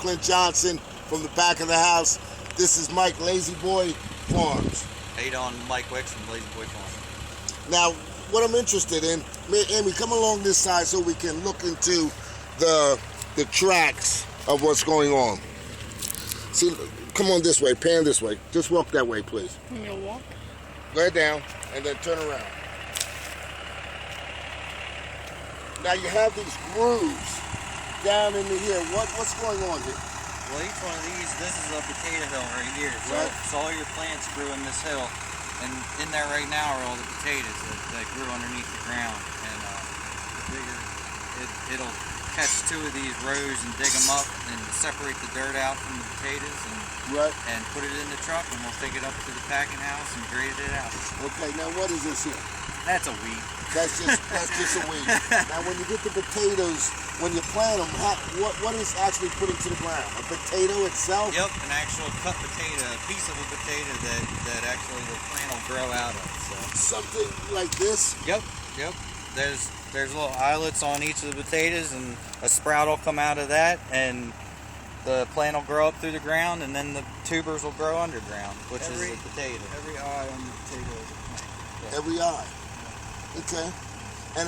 Clint Johnson from the back of the house. This is Mike Lazy Boy Farms. How you doing? Mike Wicks from Lazy Boy Farms. Now, what I'm interested in, Amy, come along this side so we can look into the tracks of what's going on. See, come on this way, pan this way. Just walk that way, please. You'll walk? Go ahead down and then turn around. Now you have these grooves down into here. What's going on here? Well, each one of these, this is a potato hill right here. So, Right. so all your plants grew in this hill. And in there right now are all the potatoes that grew underneath the ground. And the bigger, it'll catch two of these rows and dig them up and separate the dirt out from the potatoes and put it in the truck, and we'll take it up to the packing house and grade it out. Okay, now what is this here? That's a weed. That's just a weed. Now when you get the potatoes, when you plant them, what is actually put into the ground? A potato itself? Yep, an actual cut potato, a piece of a potato that actually the plant will grow out of. So. Something like this? Yep. There's little eyelets on each of the potatoes, and a sprout will come out of that, and the plant will grow up through the ground, and then the tubers will grow underground, which is the potato. Every eye on the potato is a plant. Yeah. Every eye. Okay. And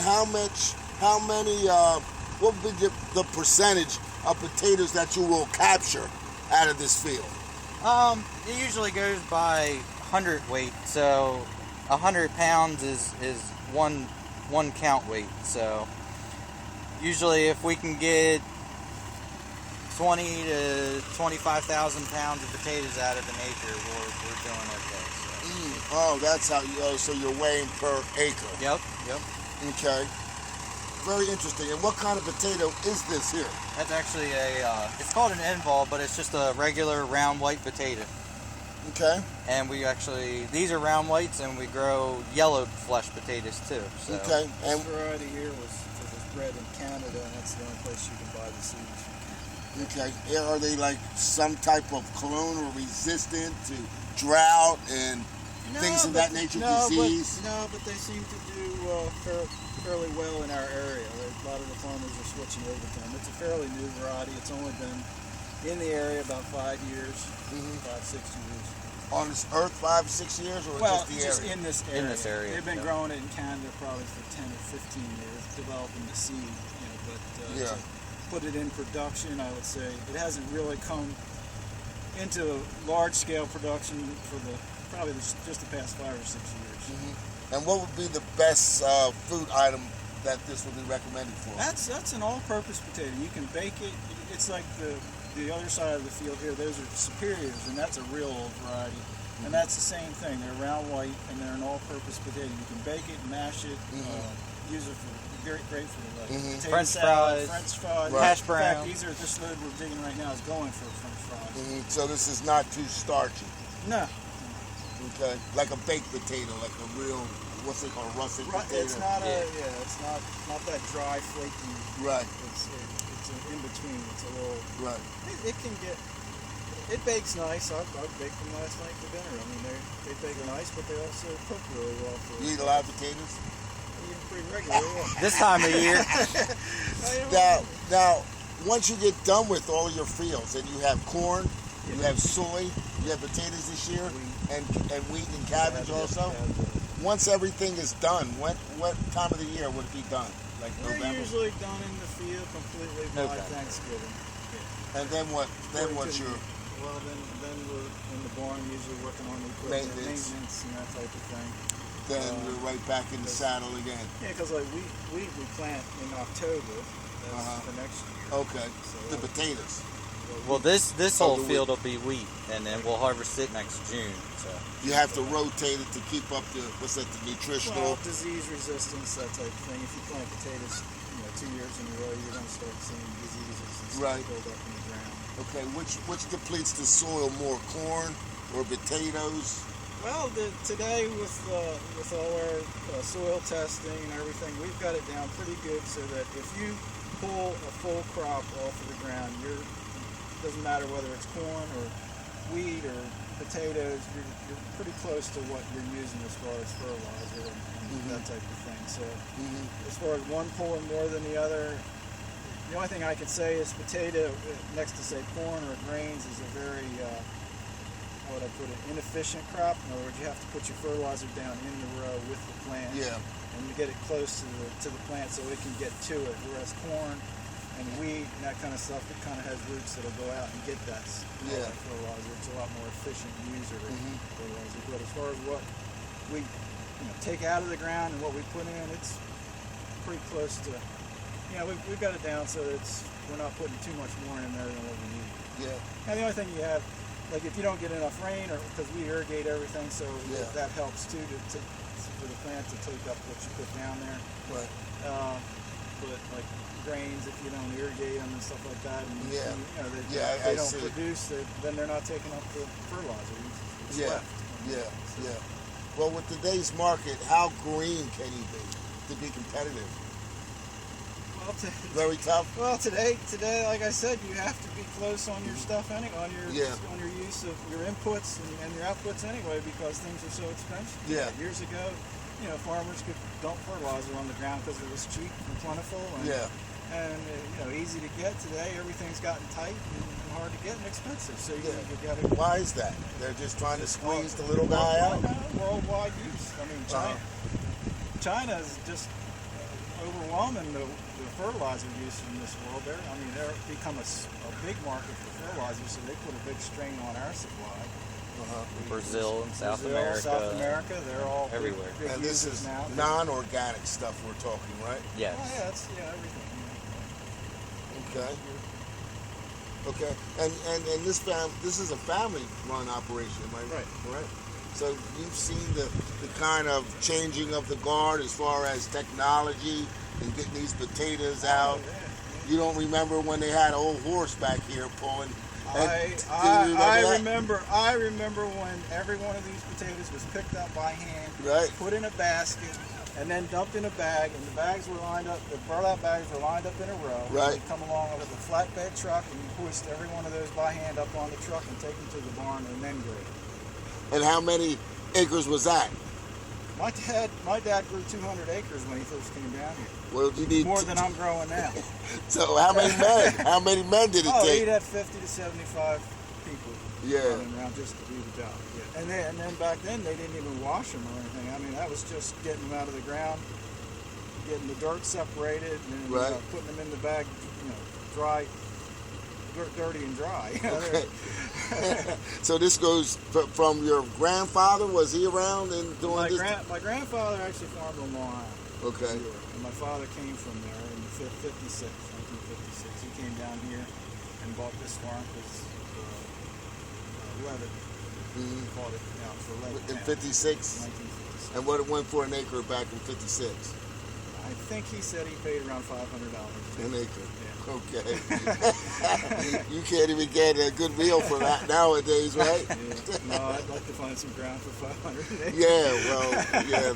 what would be the percentage of potatoes that you will capture out of this field? It usually goes by hundredweight, so 100 pounds is one count weight. So usually if we can get 20 to 25,000 pounds of potatoes out of an acre, we're doing okay. So. Oh, that's how you. So you're weighing per acre. Yep. Okay. Very interesting. And what kind of potato is this here? That's actually it's called an enval, but it's just a regular round white potato. Okay. And these are round whites, and we grow yellow flesh potatoes too. So. Okay. And this variety here was bred in Canada, and that's the only place you can buy the seeds. okay. Are they like some type of clone or resistant to drought and things of that nature, disease? But they seem to do fairly well in our area. A lot of the farmers are switching over to them. It's a fairly new variety. It's only been in the area about 5 years, 5-6 years. On this earth, 5-6 years, or just the area? In this area. In this area. They've been growing it in Canada probably for 10 or 15 years, developing the seed. To put it in production, I would say it hasn't really come into large-scale production for probably just the past 5 or 6 years. And what would be the best food item that this would be recommended for? That's an all-purpose potato. You can bake it. It's like the other side of the field here. Those are superiors, and that's a real old variety. And that's the same thing. They're round white, and they're an all-purpose potato. You can bake it, mash it, use it for great for potato French salad, fries, French fries, hash In brown. fact, this load we're digging right now is going for French fries. So this is not too starchy. No. Okay, like a baked potato, like a real, what's it called, russet potato? It's not it's not that dry, flaky. Right. It's in between. It's a little. Right. It can get. It bakes nice. I baked them last night for dinner. I mean, they bake nice, but they also cook really well. You eat a lot of potatoes? I eat them pretty regularly. Yeah. This time of year. Now, once you get done with all of your fields, and you have corn, you have soy, you have potatoes this year, and wheat and cabbage also. Once everything is done, what time of the year would it be done? Like We're November? usually done in the field completely by Thanksgiving. And then what? Then what's your? Well, then we're in the barn usually working on the equipment, maintenance and that type of thing. Then we're right back in the saddle again. Yeah, because like we plant in October. That's for next year. Okay. So The potatoes. Well, this whole field will be wheat, and then we'll harvest it next June. So You have to rotate it to keep up the the nutritional. Disease resistance, that type of thing. If you plant potatoes, 2 years in a row, you're going to start seeing diseases and stuff build up in the ground. Okay, which depletes the soil more, corn or potatoes? Well, today with all our soil testing and everything, we've got it down pretty good so that if you pull a full crop off of the ground, doesn't matter whether it's corn or wheat or potatoes, you're pretty close to what you're using as far as fertilizer and that type of thing. So as far as one pulling more than the other, The only thing I could say is potato next to say corn or grains is a very how would I put it, inefficient crop. In other words, you have to put your fertilizer down in the row with the plant, and you get it close to the plant so it can get to it. Whereas corn and wheat and that kind of stuff, it kind of has roots that'll go out and get that fertilizer. It's a lot more efficient user of fertilizer. But as far as what we take out of the ground and what we put in, it's pretty close to. We've got it down so we're not putting too much more in there than what we need. Yeah. And the only thing you have, like if you don't get enough rain, or because we irrigate everything, so that helps too for the plant to take up what you put down there. Right. But like grains, if you don't irrigate them and stuff like that, and I they don't see. produce, then they're not taking up the fertilizer. It's left. Yeah. Well, with today's market, how green can you be to be competitive? Well, Very tough. Well, today, like I said, you have to be close on your stuff anyway, on your use of your inputs and your outputs anyway, because things are so expensive. Yeah. Years ago, farmers could dump fertilizer on the ground because it was cheap and plentiful and easy to get. Today, everything's gotten tight and hard to get and expensive. So you got to. Why is that? They're just trying to squeeze the little guy out. Worldwide use. I mean, China is just overwhelming the fertilizer use in this world. They're become a big market for fertilizer, so they put a big strain on our supply. Brazil and South America, they're all everywhere. Big And this is now. non-organic stuff we're talking, right? Yes. Oh, yeah, that's everything. Okay. And this is a family-run operation, am I right? Correct. So you've seen the kind of changing of the guard as far as technology and getting these potatoes out. You don't remember when they had an old horse back here pulling. I remember when every one of these potatoes was picked up by hand, put in a basket, and then dumped in a bag, and the bags were lined up, the burlap bags were lined up in a row. Right. You'd come along with a flatbed truck, and you hoist every one of those by hand up on the truck and take them to the barn and then grade. And how many acres was that? My dad grew 200 acres when he first came down here. Well, you need more than I'm growing now. So how many men? How many men did it take? He'd had 50 to 75 people running around just to do the job. Yeah. And then back then they didn't even wash them or anything. I mean, that was just getting them out of the ground, getting the dirt separated, and then putting them in the bag, dry, dirty and dry. Okay. So this goes from your grandfather. Was he around and doing this? My grandfather actually farmed on Long Island. Okay. And my father came from there in 1956. He came down here and bought this farm because Levitt bought it down for Levitt. In 56? 1956. And what it went for an acre back in 56? I think he said he paid around $500. An acre. Yeah. Okay. You can't even get a good meal for that nowadays, right? Yeah. No, I'd like to find some ground for 500.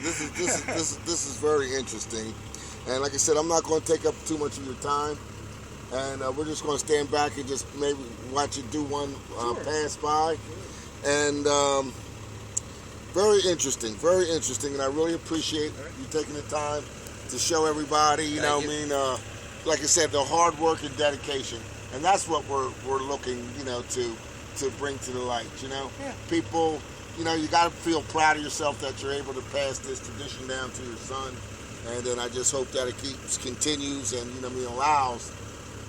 This is very interesting, and like I said, I'm not going to take up too much of your time, and we're just going to stand back and just maybe watch you do one pass by, and very interesting, and I really appreciate you taking the time to show everybody, like I said, the hard work and dedication, and that's what we're looking, to bring to the light. People, you got to feel proud of yourself that you're able to pass this tradition down to your son, and then I just hope that it continues, and allows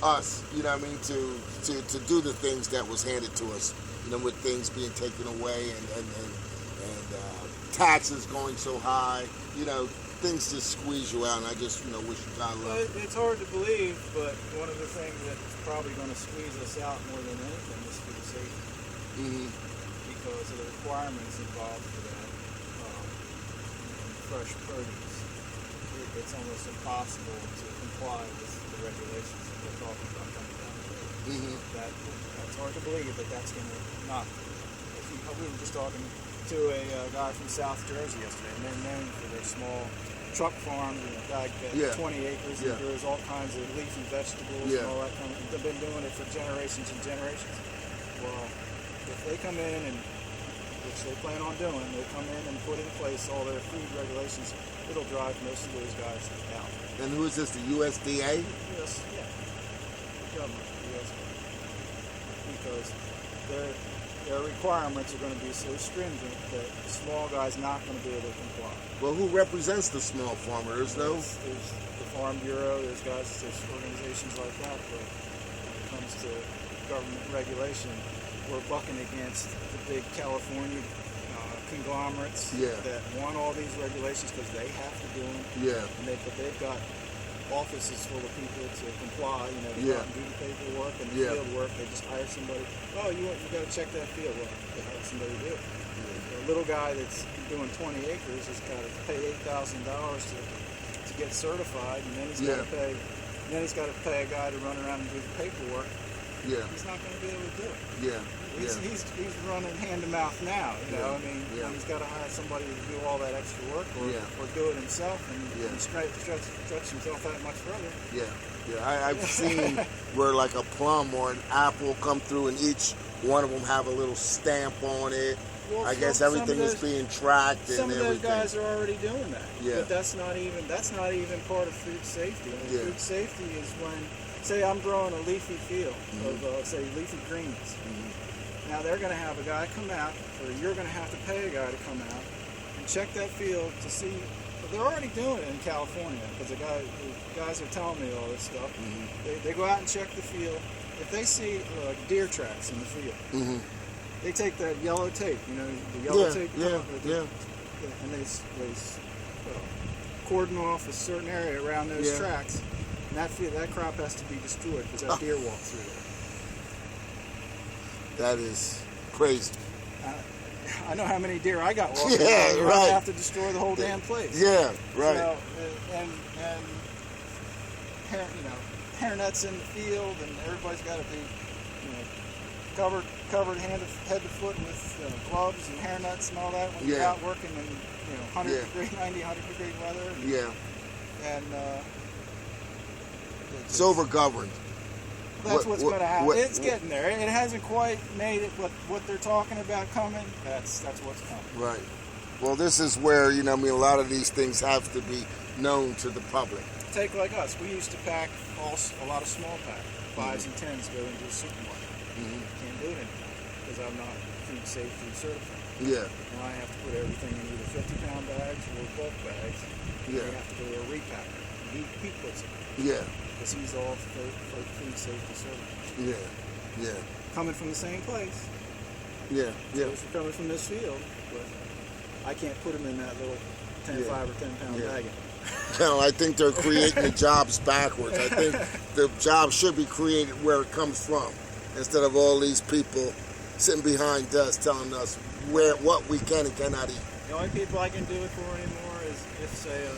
us, to do the things that was handed to us, with things being taken away and taxes going so high, things just squeeze you out, and I just, wish you God luck. It's hard to believe, but one of the things that's probably going to squeeze us out more than anything is for the safety. Because of the requirements involved for that. Fresh produce. It's almost impossible to comply with the regulations that they're talking about coming down the road. That's hard to believe, but that's going to not. We were just talking to a guy from South Jersey yesterday, and they're known for their small truck farms, and the guy gets 20 acres and grows all kinds of leafy vegetables and all that kind of. They've been doing it for generations and generations. Well, if they come in, and which they plan on doing, they come in and put in place all their food regulations, it'll drive most of those guys out. And who is this, the USDA? Yes, yeah. government, the U.S. government, because their requirements are going to be so stringent that the small guy's not going to be able to comply. Well, who represents the small farmer? There's no. There's the Farm Bureau. There's organizations like that. But when it comes to government regulation, we're bucking against the big California conglomerates that want all these regulations because they have to do them. Yeah. And they've got offices full of people to comply. You know, to go out and do the paperwork and the field work. They just hire somebody. Oh, you got to check that field. Well, they hire somebody to do it. A little guy that's doing 20 acres has got to pay $8,000 to get certified, and then he's got to pay. Then he's got to pay a guy to run around and do the paperwork. Yeah. He's not going to be able to do it. Yeah. He's running hand to mouth now. You know, I mean, he's got to hire somebody to do all that extra work, or do it himself, and stretch himself that much further. Yeah. I've seen where like a plum or an apple come through, and each one of them have a little stamp on it. Well, I guess everything is being tracked and some everything. of those guys are already doing that. Yeah. But that's not even part of food safety. I mean, food safety is when, say, I'm growing a leafy field of, say, leafy greens. Now they're going to have a guy come out, or you're going to have to pay a guy to come out and check that field to see. They're already doing it in California because the guys are telling me all this stuff. They go out and check the field. If they see deer tracks in the field, they take that yellow tape, you know, the yellow tape, and they cordon off a certain area around those tracks, and that crop has to be destroyed because that deer walked through there. That is crazy. I know how many deer I got walking through. I have to destroy the whole damn place. Yeah, right. So, and hairnets in the field, and everybody's got to be, you know, covered head to foot with gloves and hairnets and all that when you're out working in 100 degree, 90, 100 degree weather. And it's over-governed. That's what's going to happen. It's getting there. It hasn't quite made it what they're talking about coming. That's what's coming. Right. Well, this is where, a lot of these things have to be known to the public. Take like us. We used to pack a lot of small pack. 5s and 10s go into the supermarket. Can't do it anymore because I'm not food safety certified. Yeah. Now I have to put everything in either 50-pound bags or bulk bags. You have to go to a repacker. He puts it. Yeah. Because he's all food safety certified. Yeah. Coming from the same place. Yeah. So coming from this field, but I can't put them in that little 5 or 10-pound bag anymore. No, I think they're creating the jobs backwards. I think the job should be created where it comes from, instead of all these people sitting behind us telling us what we can and cannot eat. The only people I can do it for anymore is if, say, a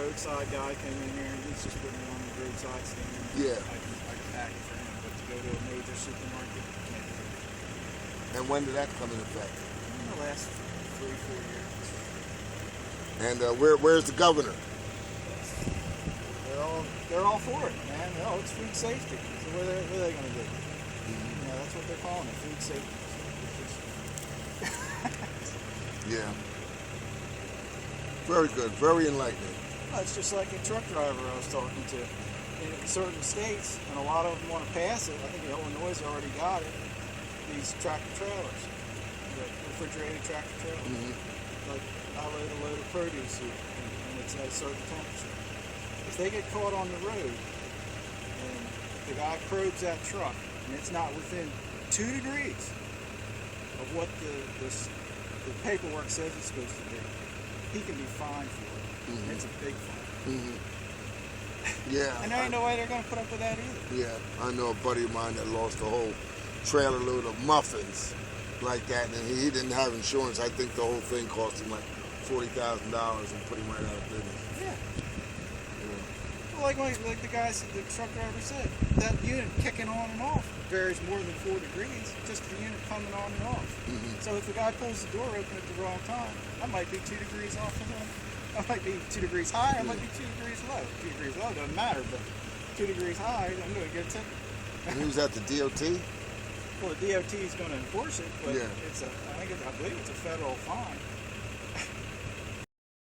roadside guy came in here and he's just putting on the roadside stand. I can pack it for him, but to go to a major supermarket, I can't do it. And when did that come into effect? In the last 3-4 years. And where's the governor? They're all for it, man. Oh, it's food safety. So what are they going to do? That's what they're calling it, food safety. Yeah. Very good. Very enlightening. Well, it's just like a truck driver I was talking to. In certain states, and a lot of them want to pass it. I think Illinois has already got it. These tractor trailers, the refrigerated tractor trailers. Like I load a load of produce and it's at a certain temperature. If they get caught on the road and the guy probes that truck and it's not within 2 degrees of what the paperwork says it's supposed to be, he can be fined for it. And it's a big fine. Yeah. And there ain't no way they're going to put up with that either. Yeah, I know a buddy of mine that lost a whole trailer load of muffins like that, and he didn't have insurance. I think the whole thing cost him like $40,000 and put him right out of business. Yeah. Well, like the guys, the truck driver said, that unit kicking on and off varies more than 4 degrees, just the unit coming on and off. So if the guy pulls the door open at the wrong time, that might be 2 degrees off of him. That might be 2 degrees high, it might be 2 degrees low. 2 degrees low doesn't matter, but 2 degrees high, I'm going to get a ticket. And who's at the DOT? Well, the DOT is going to enforce it, but I believe it's a federal fine.